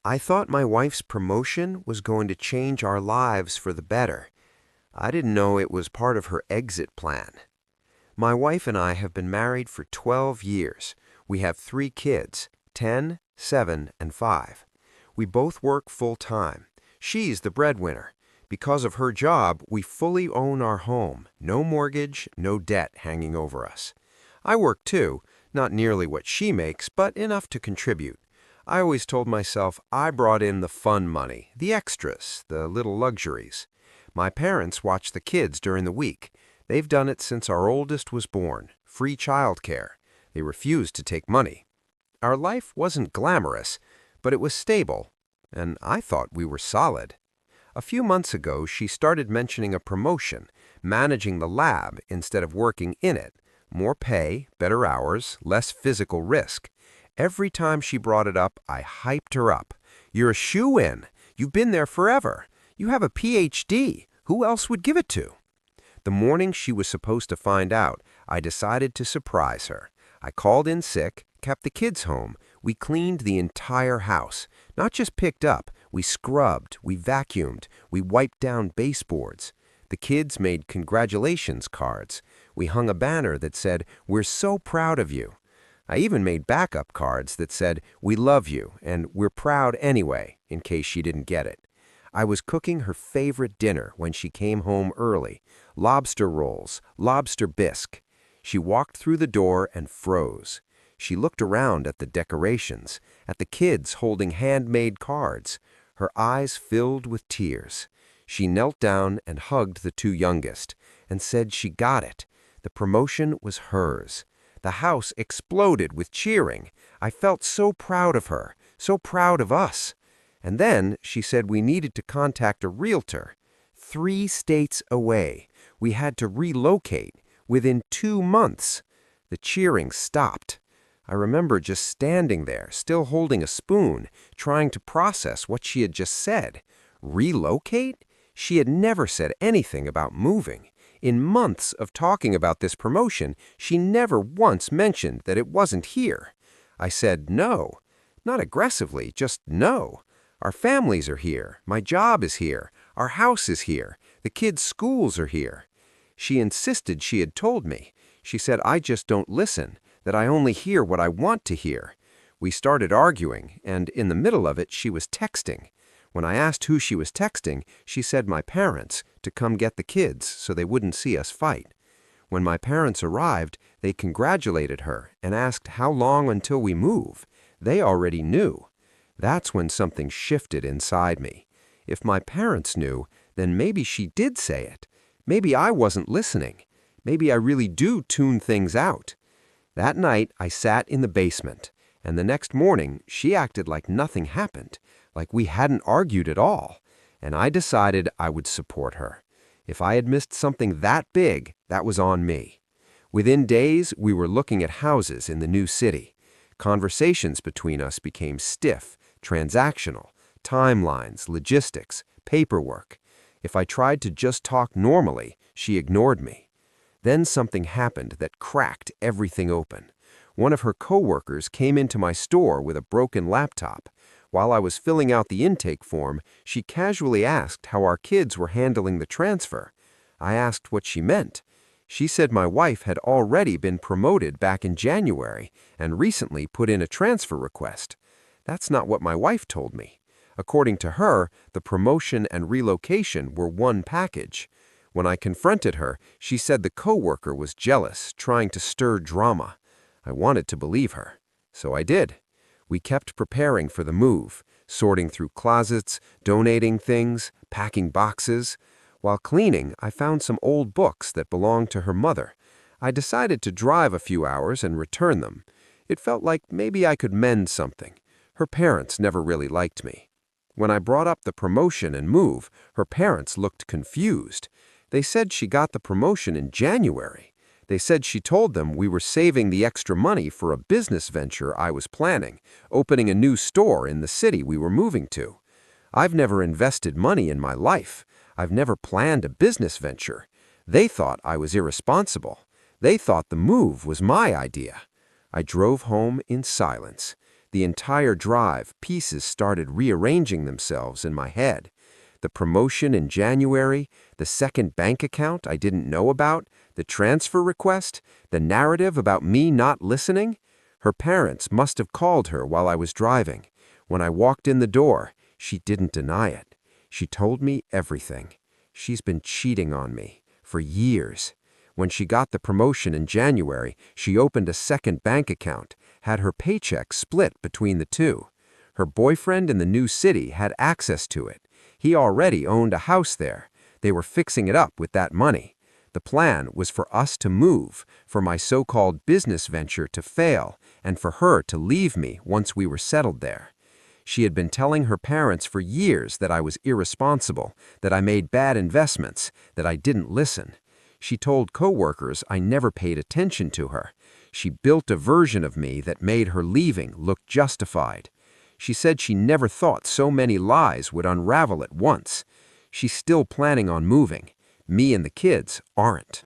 I thought my wife's promotion was going to change our lives for the better. I didn't know it was part of her exit plan. My wife and I have been married for 12 years. We have 3 kids, 10, 7, and 5. We both work full-time. She's the breadwinner. Because of her job, we fully own our home. No mortgage, no debt hanging over us. I work too, not nearly what she makes, but enough to contribute. I always told myself I brought in the fun money, the extras, the little luxuries. My parents watch the kids during the week. They've done it since our oldest was born, free childcare. They refused to take money. Our life wasn't glamorous, but it was stable, and I thought we were solid. A few months ago, she started mentioning a promotion, managing the lab instead of working in it. More pay, better hours, less physical risk. Every time she brought it up, I hyped her up. You're a shoo-in. You've been there forever. You have a PhD. Who else would give it to? The morning she was supposed to find out, I decided to surprise her. I called in sick, kept the kids home. We cleaned the entire house. Not just picked up. We scrubbed, we vacuumed, we wiped down baseboards. The kids made congratulations cards. We hung a banner that said, "We're so proud of you." I even made backup cards that said, "We love you," and "We're proud anyway," in case she didn't get it. I was cooking her favorite dinner when she came home early. Lobster rolls, lobster bisque. She walked through the door and froze. She looked around at the decorations, at the kids holding handmade cards. Her eyes filled with tears. She knelt down and hugged the 2 youngest and said she got it. The promotion was hers. The house exploded with cheering. I felt so proud of her, so proud of us. And then she said we needed to contact a realtor. 3 states away. We had to relocate within 2 months. The cheering stopped. I remember just standing there, still holding a spoon, trying to process what she had just said. Relocate? She had never said anything about moving. In months of talking about this promotion, she never once mentioned that it wasn't here. I said no. Not aggressively, just no. Our families are here. My job is here. Our house is here. The kids' schools are here. She insisted she had told me. She said I just don't listen, that I only hear what I want to hear. We started arguing, and in the middle of it, she was texting. When I asked who she was texting, she said my parents, to come get the kids so they wouldn't see us fight. When my parents arrived, they congratulated her and asked how long until we move. They already knew. That's when something shifted inside me. If my parents knew, then maybe she did say it. Maybe I wasn't listening. Maybe I really do tune things out. That night, I sat in the basement, and the next morning, she acted like nothing happened, like we hadn't argued at all, and I decided I would support her. If I had missed something that big, that was on me. Within days, we were looking at houses in the new city. Conversations between us became stiff, transactional, timelines, logistics, paperwork. If I tried to just talk normally, she ignored me. Then something happened that cracked everything open. One of her coworkers came into my store with a broken laptop. While I was filling out the intake form, she casually asked how our kids were handling the transfer. I asked what she meant. She said my wife had already been promoted back in January and recently put in a transfer request. That's not what my wife told me. According to her, the promotion and relocation were one package. When I confronted her, she said the coworker was jealous, trying to stir drama. I wanted to believe her, so I did. We kept preparing for the move, sorting through closets, donating things, packing boxes. While cleaning, I found some old books that belonged to her mother. I decided to drive a few hours and return them. It felt like maybe I could mend something. Her parents never really liked me. When I brought up the promotion and move, her parents looked confused. They said she got the promotion in January. They said she told them we were saving the extra money for a business venture I was planning, opening a new store in the city we were moving to. I've never invested money in my life. I've never planned a business venture. They thought I was irresponsible. They thought the move was my idea. I drove home in silence. The entire drive, pieces started rearranging themselves in my head. The promotion in January, the second bank account I didn't know about, the transfer request, the narrative about me not listening. Her parents must have called her while I was driving. When I walked in the door, she didn't deny it. She told me everything. She's been cheating on me for years. When she got the promotion in January, she opened a second bank account, had her paycheck split between the two. Her boyfriend in the new city had access to it. He already owned a house there. They were fixing it up with that money. The plan was for us to move, for my so-called business venture to fail, and for her to leave me once we were settled there. She had been telling her parents for years that I was irresponsible, that I made bad investments, that I didn't listen. She told coworkers I never paid attention to her. She built a version of me that made her leaving look justified. She said she never thought so many lies would unravel at once. She's still planning on moving. Me and the kids aren't.